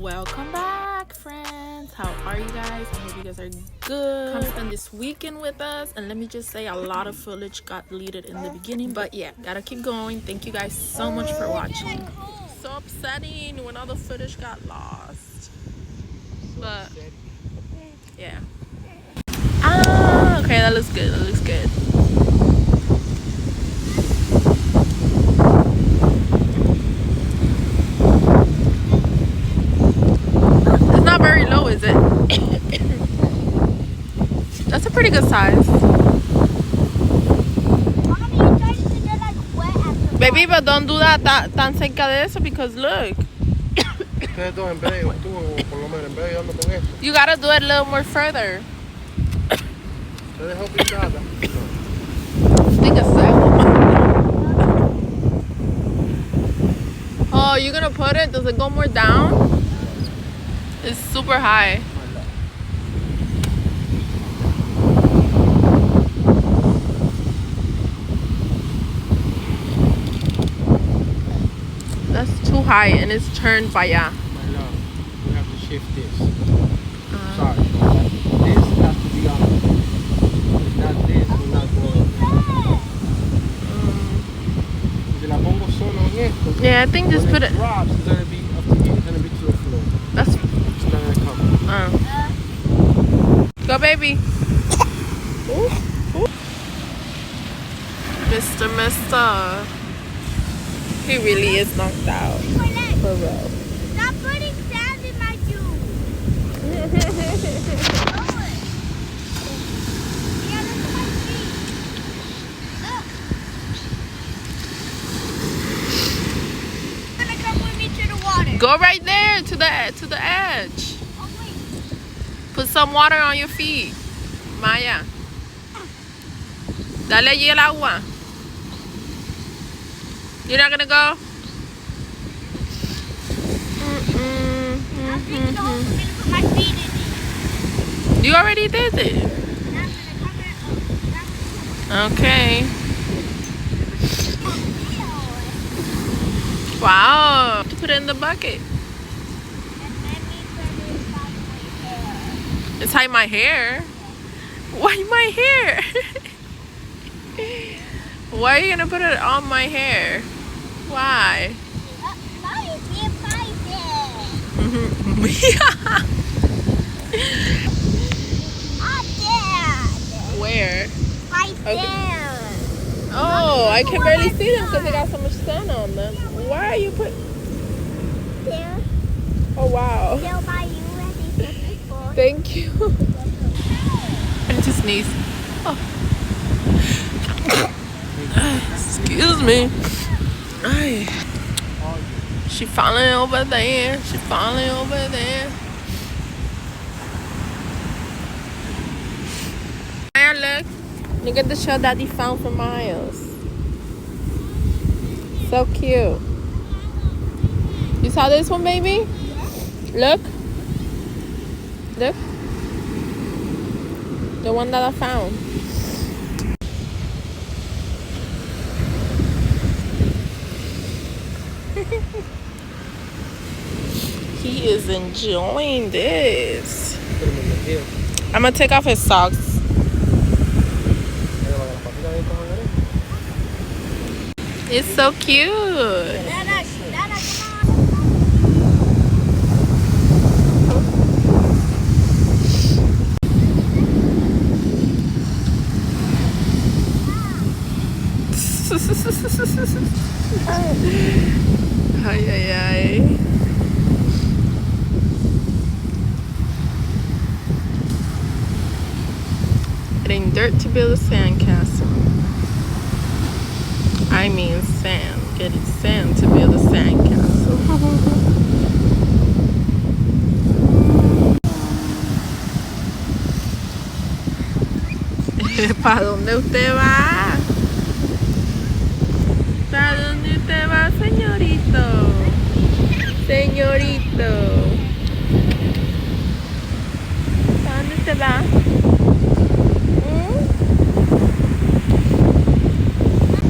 Welcome back, friends. How are you guys? I hope you guys are good. Come spend this weekend with us, and let me just say, a lot of footage got deleted in the beginning, but yeah, gotta keep going. Thank you guys so much for watching. So upsetting when all the footage got lost, but yeah. Okay, that looks good. That looks good. It's not very low, is it? That's a pretty good size. Baby, but don't do that tan cerca de eso because look. You gotta do it a little more further. I think it's 7. Oh, you're gonna put it? Does it go more down? It's super high. That's too high and it's turned by ya. My love, we have to shift this. Sorry, this has to be on. If not this, will not go. Si la pongo solo en esto, yeah, I think just put it. Drops, it's gonna be up to you. It's gonna be to the floor. That's. It's not gonna come. Go, baby. Ooh. Mister. He really is knocked out. For real. Stop putting sand in my juice. Yeah, look at my feet. Look. You're gonna come with me to the water. Go right there to the edge. Oh, wait. Put some water on your feet, Maya. Dale allí el agua. You're not gonna go? I'm thinking the whole for me to put my feet in it. You already did it. And I'm gonna cover it up. Okay. Wow. Put it in the bucket. And let me put it inside my hair. Inside my hair? Why my hair? Why are you gonna put it on my hair? Why? Where? Right there. Oh, I can barely see them because they got so much sun on them. Why are you put? There. Oh wow. They'll buy you ready for people. Thank you. I just sneeze. Oh. Excuse me. Ay. She falling over there. She falling over there. Maya, look. Look at the shell Daddy found for Miles. So cute. You saw this one, baby? Look. Look. The one that I found. He is enjoying this. Put him in the hill. I'm gonna take off his socks. It's so cute. Dada, come Ay, ay, ay. Getting dirt to build a sandcastle. I mean sand. Getting sand to build a sandcastle. ¿Para dónde usted va? ¿Para dónde usted va, señorito? Señorito. ¿Para dónde usted va?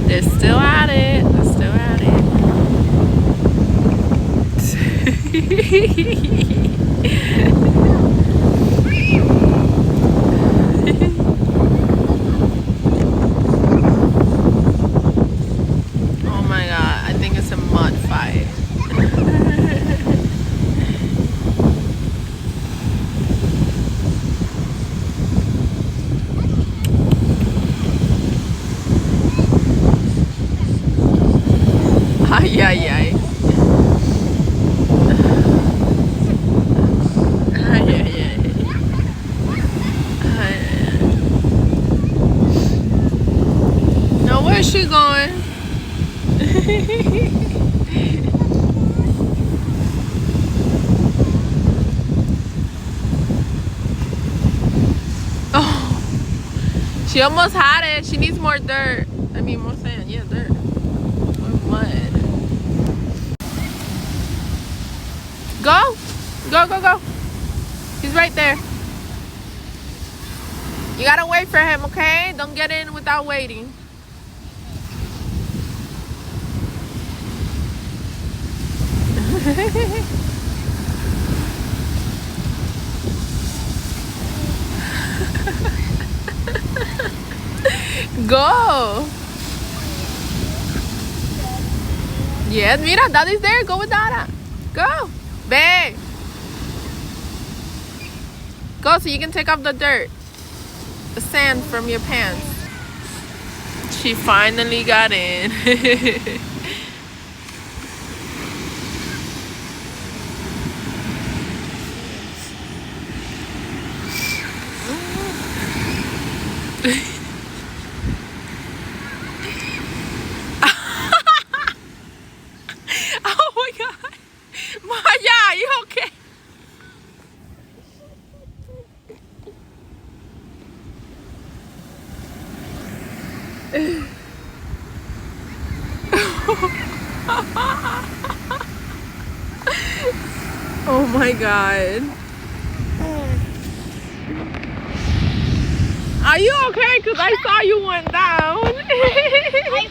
They're still at it. They're still at it. Oh my god, I think it's a mud fight. Ay, ay, ay. Ay, ay, ay. Ay, ay. Now, where's she going? Oh, she almost had it. She needs more dirt. I mean, more sand. Yeah, dirt. More mud. Go, go, go, go. He's right there. You gotta wait for him, okay? Don't get in without waiting. Go. Yes, mira, Daddy's there. Go with Dada. Go. Babe. Go so you can take off the dirt. The sand from your pants. She finally got in. Oh my god. Maya, you okay? Oh my god. Are you okay? Because I saw you went down. I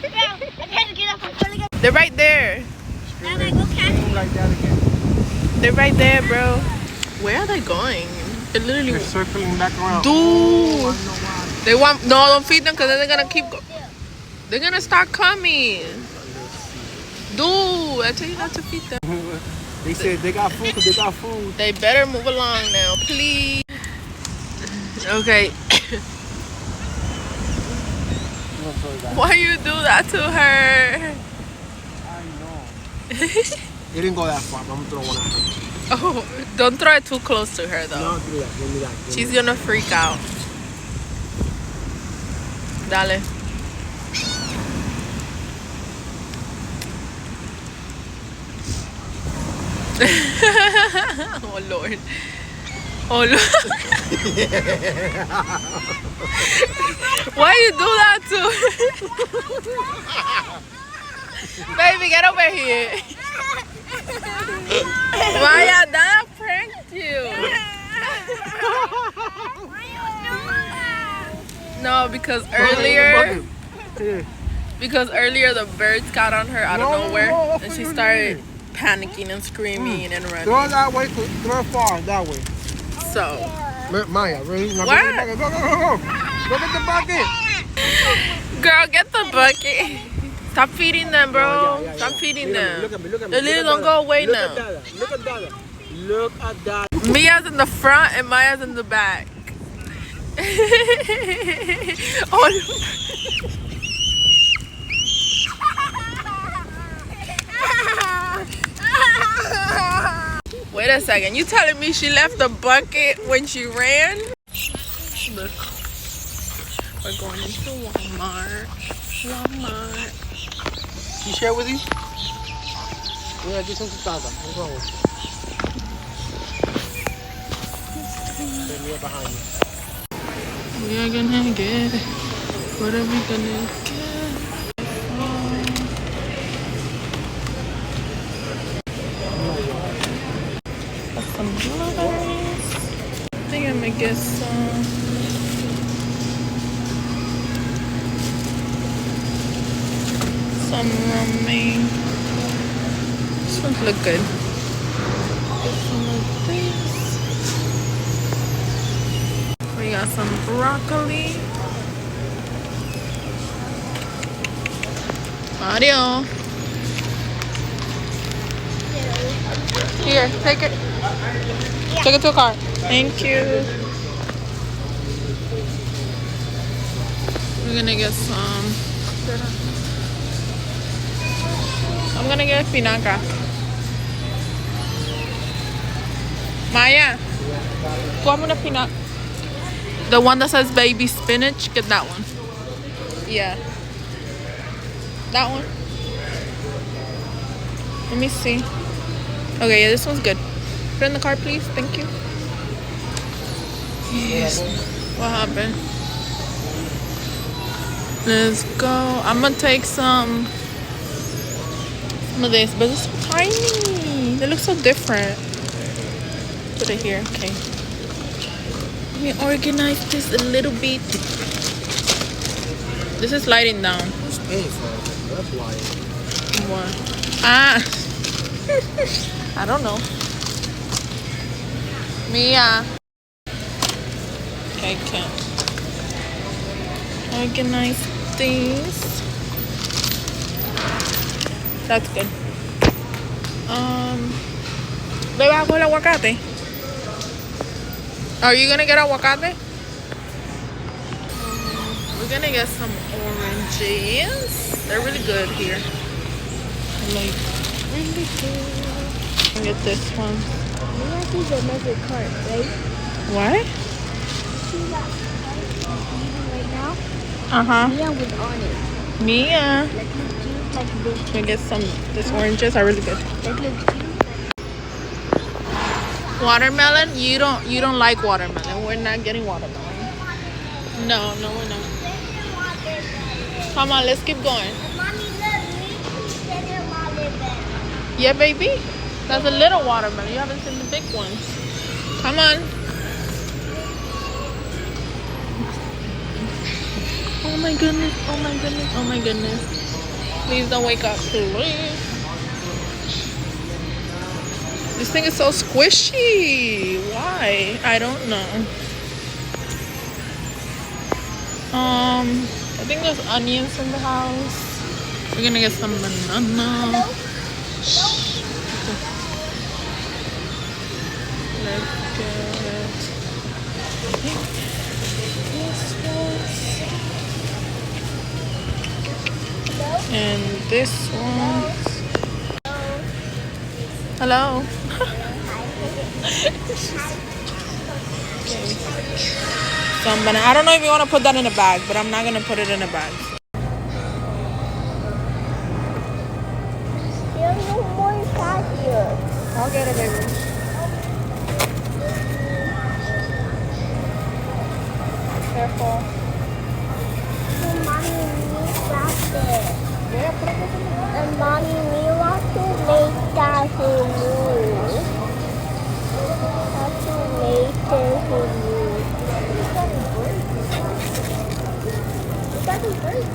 fell. I tried to get up. I'm trying to get. They're right there. And I go catch. Like that again. They're right there, bro. Where are they going? They're literally. They're circling back around. Dude. Oh, I know why. They want. No, don't feed them because then they're going to keep. They're going to start coming. Dude, I tell you not to feed them. They said they got food because they got food. They better move along now, please. Okay. Why you do that to her? I know. It didn't go that far, but I'm throwing at her. Oh, don't throw it too close to her though. No, do that. Give me that. Give me She's gonna freak out. Dale. Oh Lord. Oh Lord. Why you do that to Baby, get over here. Maya, that pranked you. No, because earlier the birds got on her out of nowhere and she started panicking and screaming and running. Throw it that way. Throw it far that way. So Maya, really? Now what? Go, go, go, go, go. Go get the bucket. Girl, get the bucket. Stop feeding them, bro. Yeah. Stop feeding Look them. at me, look at me. They literally don't go away Look now. at Dada. Look at Dada. Look at Dada. Mia's in the front and Maya's in the back. Oh, wait a second. You telling me she left the bucket when she ran? Look, we're going into Walmart. She share with you? Yeah, get some to Dada. What's wrong with you? They're near behind you. We are gonna get. What are we gonna get? Got some blueberries. I think I'm gonna get some romaine. This ones look good. got some broccoli. Mario. Here, take it. Take it to a car. Thank you. We're gonna get some. I'm gonna get espinaca. Maya, come una espinaca. The one that says baby spinach, get that one. Yeah. That one. Let me see. Okay, yeah, this one's good. Put it in the car, please. Thank you. Yes. What happened? Let's go. I'm gonna take some of this, but it's so tiny. They look so different. Put it here. Okay. Let me organize this a little bit. This is lighting down. It's painful. That's why. What? Ah. I don't know. Mia. Okay, can't organize things. That's good. ¿Le vas a coger el aguacate? Are you gonna get aguacate? We're gonna get some oranges. They're really good here. Like, really good. I'll get this one. You have to use another cart, right? What? See that cart eating right now? Uh-huh. Mia was on it. Mia. Let's look juice like this. We get some. These oranges are really good. Let's look juice. Watermelon? You don't like watermelon. We're not getting watermelon. No, we're not. Come on, let's keep going. Mommy, look, me said it watermelon. Yeah, baby. That's a little watermelon. You haven't seen the big ones. Come on. Oh my goodness. Oh my goodness. Oh my goodness. Please don't wake up. Please. This thing is so squishy. Why? I don't know. I think there's onions in the house. We're gonna get some banana. Let's get this one. And this one. Hello. Okay. Some banana. I don't know if you want to put that in a bag, but I'm not gonna put it in a bag. There's no more cashews. I'll get it, baby. Careful. Mommy, we wrapped it. Yeah, put it in the bag. And mommy, we want to make that for you. Have to make it for you. It doesn't break.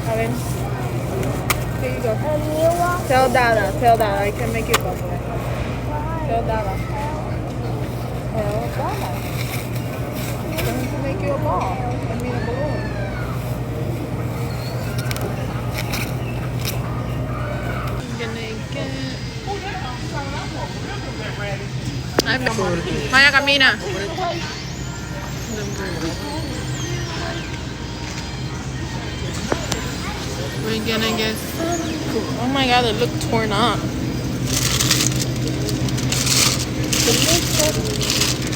Alin. Here you go. And you want Tell Dada. Tell Dada. I can make it go. Tell Dada. Tell Dada. I'm going to make you a ball. I mean a balloon. I'm gonna get... Maya, camina. We're gonna get some. Oh my god, they look torn up.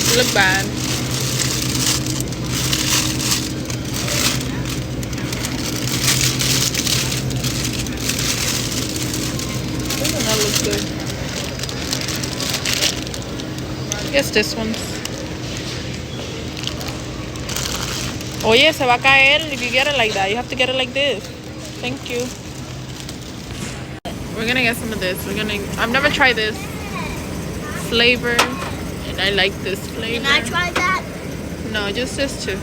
They look bad. Doesn't that look good? I guess this one. Oye, se va a caer if you get it like that. You have to get it like this. Thank you. We're gonna get some of this. I've never tried this flavor, and I like this flavor. Can I try that? No, just this two.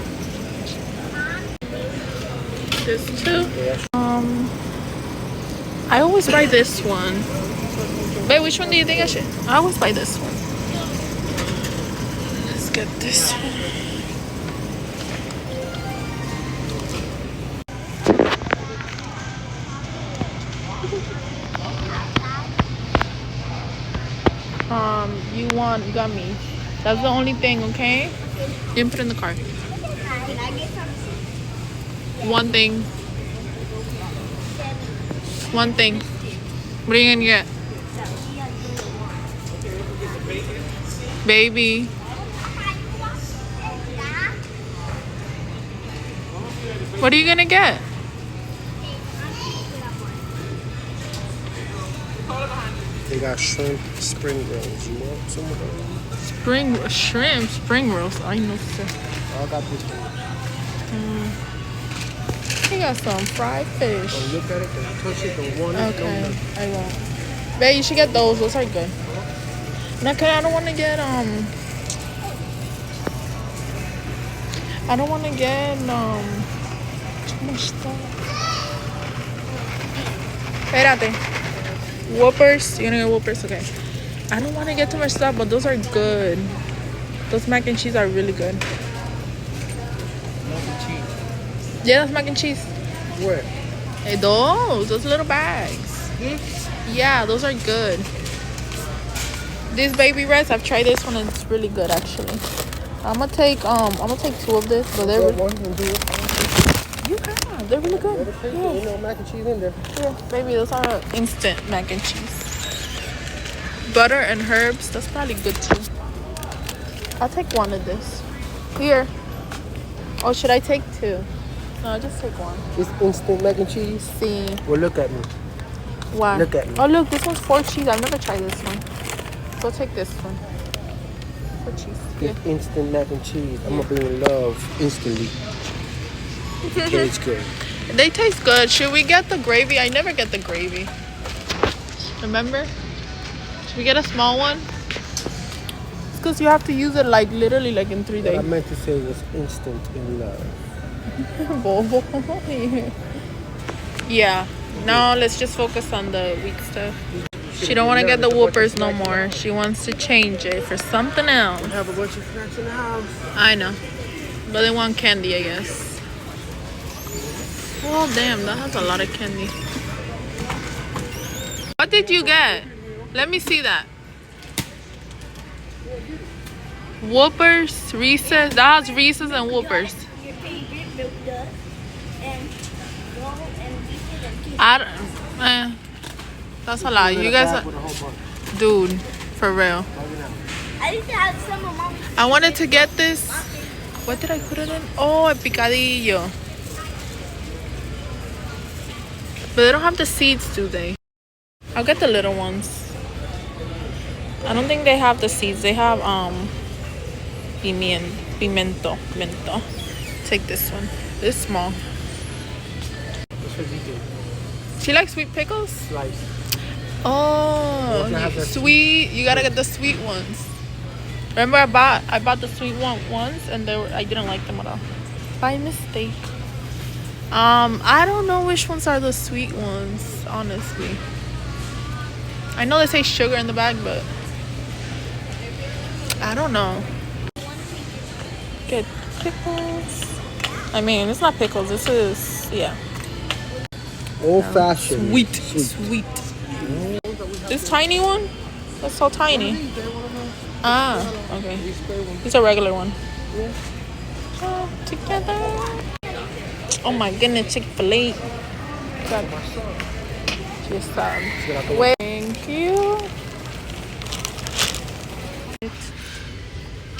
This two. I always buy this one. Wait, which one do you think I should? I always buy this one. get this one. You want gummies. That's the only thing, okay? You can put it in the car. Can I get some? One thing. One thing. What are you gonna get? Baby. What are you gonna get? They got shrimp spring rolls. You want some of those? Spring rolls. I know, sir. I got this one. He got some fried fish. Oh, look at it. Don't touch it. Don't want it. Okay, Don't I won't. Babe, you should get those. Those are good. No, I don't want to get I don't want to get too much stuff. Espérate. Whoopers. You're gonna get whoopers, okay? I don't want to get too much stuff, but those are good. Those mac and cheese are really good. Mac and cheese. Yeah, that's mac and cheese. Where? Hey, those little bags. Yeah, those are good. These baby rice, I've tried this one and it's really good actually. I'm gonna take two of this, but they're one and do it. they're really good. Yeah. Ain't no mac and cheese in there. Yeah, baby, those are instant mac and cheese. Butter and herbs, that's probably good too. I'll take one of this. Here. Oh, should I take two? No, just take one. It's instant mac and cheese. See. Well, look at me. Why? Look at me. Oh, look, this one's 4 cheese. I've never tried this one. Go take this one. 4 cheese. It's instant mac and cheese. I'm gonna be in love instantly. Okay, it's good. They taste good. Should we get the gravy? I never get the gravy. Remember? Should we get a small one? It's because you have to use it like literally like in 3 What I days. meant to say was instant in love. Yeah. Now let's just focus on the weak stuff. She don't want to get the whoopers no more. She wants to change it for something else. We have a bunch of snacks in the house. I know. But they want candy, I guess. Oh, damn. That has a lot of candy. What did you get? Let me see that. Whoopers, Reese's. That has Reese's and Whoopers. Your favorite milk dust and normal and Reese's and Kids. That's a lot. You guys, With a whole bunch. dude, for real. I used to have some of Mommy's. I wanted to get this. What did I put it in? Oh, a picadillo. But they don't have the seeds, do they? I'll get the little ones. I don't think they have the seeds. They have pimento. Take this one. This is small. This was eating. She likes sweet pickles? Slice. Oh, They have the sweet. You gotta get the sweet ones. Remember, I bought the sweet one once, and I didn't like them at all. By mistake. I don't know which ones are the sweet ones, honestly. I know they say sugar in the bag, but I don't know. Get pickles. I mean, it's not pickles. This is, yeah. Old fashioned. Sweet. This tiny one? That's so tiny. Ah, okay. It's a regular one. Together. Oh my goodness, Chick-fil-A. Just wait. Thank you.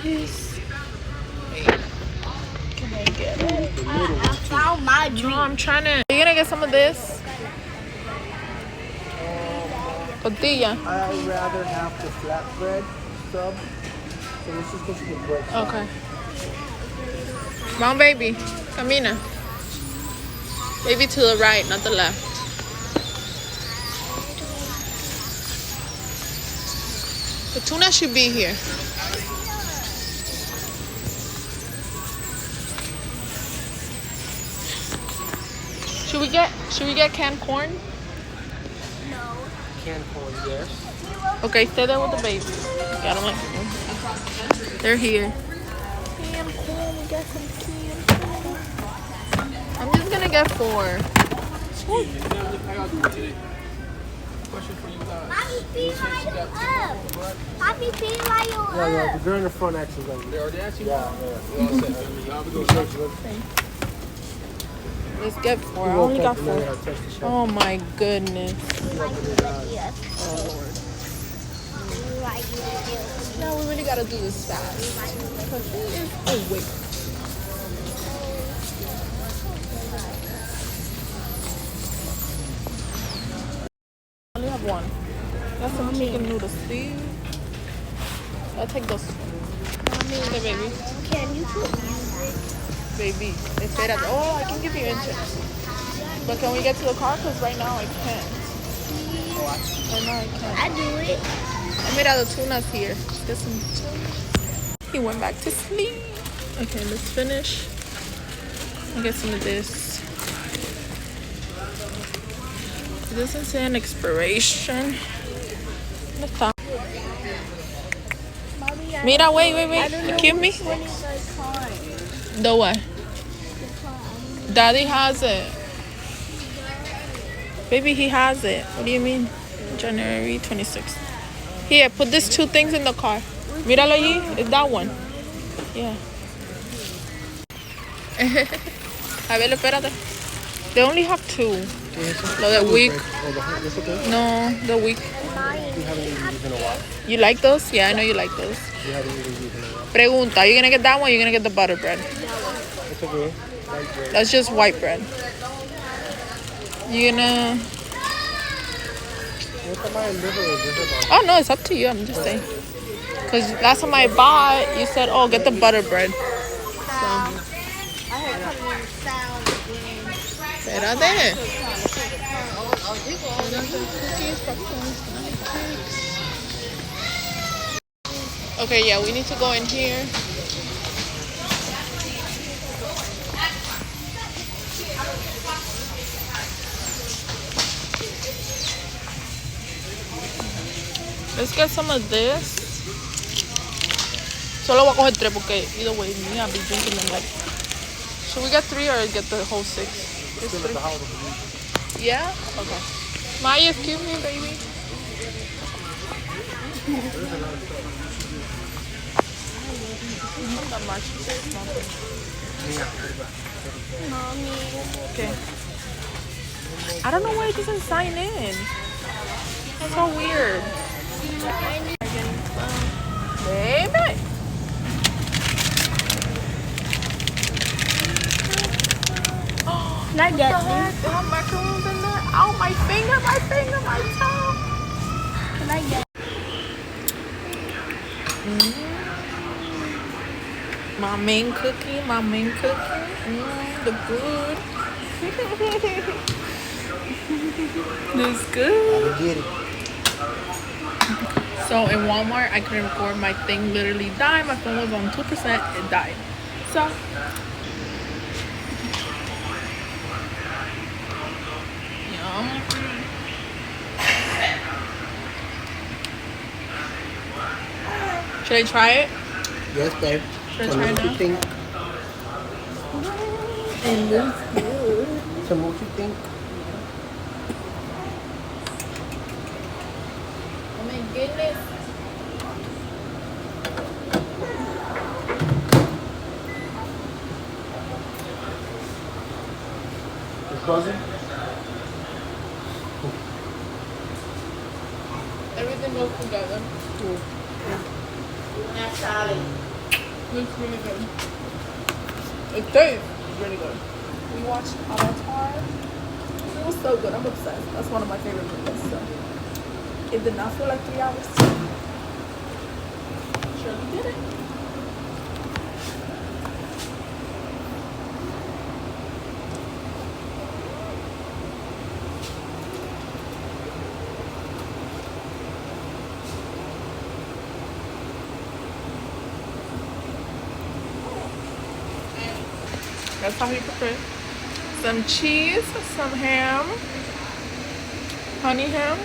This. Can I get it? I found my dream. No, I'm trying to. Are you gonna get some of this? Tortilla. I'd rather have the flatbread sub. So let's just go to the bread sub. Okay. Come on, baby. Camina. Baby to the right, not the left. The tuna should be here. Should we get canned corn? No. Canned corn, yes. Okay, stay there with the baby. Got them like they're here. canned corn. We got some canned corn. I'm just gonna get 4. I got today. Question for you guys. Mommy, feed like you up. Mommy, feed like you up. Yeah, the girl in the front actually. They already asked you? Yeah. We all set, family. Y'all be going. Let's get 4. I only got 4. Oh my goodness. Oh Lord. Now we really gotta do this fast. Because he is awake. I only have 1. Got some chicken noodles, see? I'll take those. Okay, baby. Can you put music? Baby, espérate. Oh, I can give you inches. But can we get to the car? Because right now I can't. Right now I can't. I do it. I made out the tunas here. Let's get some tuna. He went back to sleep. Okay, let's finish. I'll get some of this. It doesn't say an expiration. Mira, wait. Give me. The what? Daddy has it. Baby, he has it. What do you mean? January 26th. Here, put these 2 things in the car. Míralo allí. It's that one. Yeah. A ver, espérate. They only have 2. No, the week. No, the week. You haven't eaten these in a while. You like those? Yeah, I know you like those. You haven't eaten these in a while. Pregunta, are you gonna get that one or are you gonna get the butter bread? It's okay. White bread. That's just white bread. You gonna... Oh no, it's up to you. I'm just saying. Cause last time I bought, you said, "Oh, get the butter bread." So. Espérate. Okay, yeah, we need to go in here. Let's get some of this. Solo voy a coger 3 porque either way, me, I'll be drinking them like. Should we get 3 or get the whole 6? Just 3. Yeah? Okay. Maya, excuse me, baby. Not that much. Mommy. Okay. I don't know why it doesn't sign in. That's so weird. Baby. Not yet. They have macaroons in there. Oh, my finger, my toe. Can I get? My main cookie. The good. This good. Get it. So in Walmart, I couldn't record. My thing literally died. My phone was on 2%. It died. So should I try it? Yes, babe. Should I try it now? Think. It looks good. So what you think? Oh my goodness. It's buzzing? Everything goes together. Cool. Looks really good. It tastes really good. We watched Avatar. It was so good. I'm obsessed. That's one of my favorite movies. So it did not feel like 3 hours. Surely did it. That's how he prepared. Some cheese, some ham, honey ham.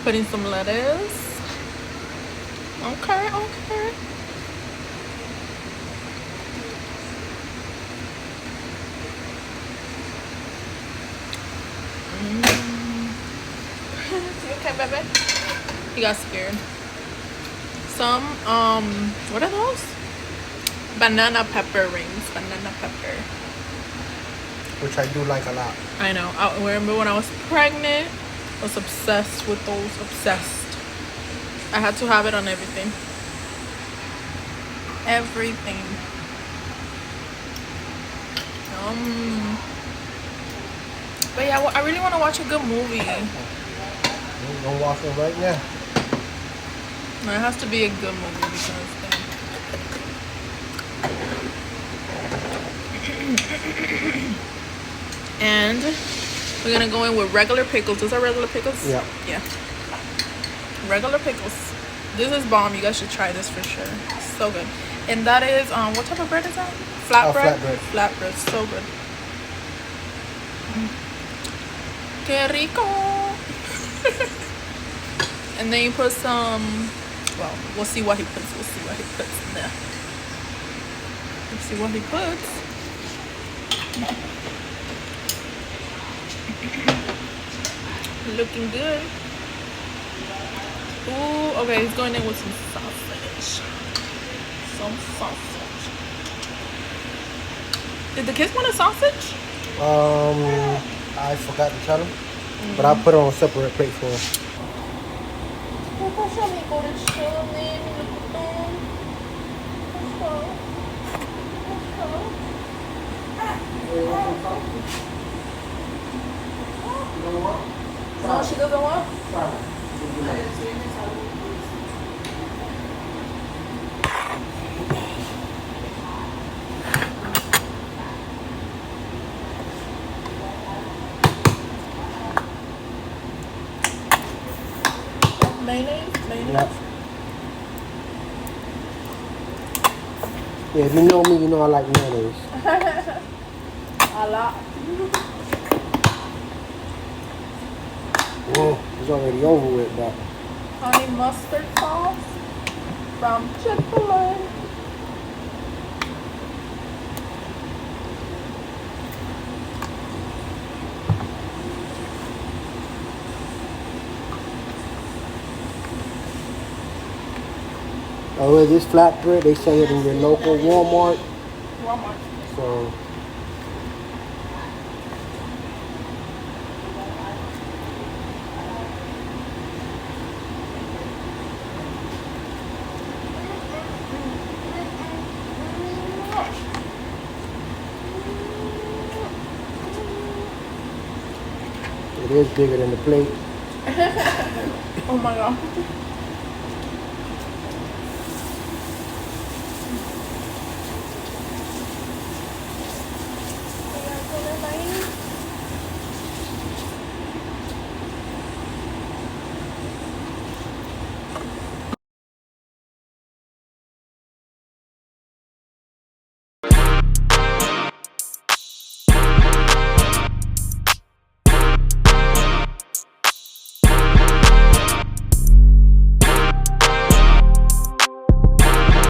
Putting some lettuce. Okay, okay. You okay, baby? He got scared. Some, what are those? Banana pepper rings. Banana pepper. Which I do like a lot. I know. I remember when I was pregnant, I was obsessed with those. Obsessed. I had to have it on everything. Everything. But yeah, I really want to watch a good movie. We're gonna watch it right now. No, it has to be a good movie because and we're gonna go in with regular pickles. Those are regular pickles? Yeah. Yeah. Regular pickles. This is bomb. You guys should try this for sure. So good. And that is what type of bread is that? Flatbread? Flatbread. Flatbread. So good. Que rico. And then you put some, well, we'll see what he puts. We'll see what he puts in there. Let's see what he puts. Looking good. Ooh, okay, he's going in with some sausage. Some sausage. Did the kids want a sausage? I forgot to tell him, but I put it on a separate plate for him. No, she doesn't want. Mayonnaise? Yeah. Yeah, if you know me, you know I like mayonnaise. A lot. Whoa, it's already over with, but Honey mustard sauce from Chick-fil-A. oh, this flatbread, they sell it in your local Walmart. Walmart. So it is bigger than the plate. Oh my god.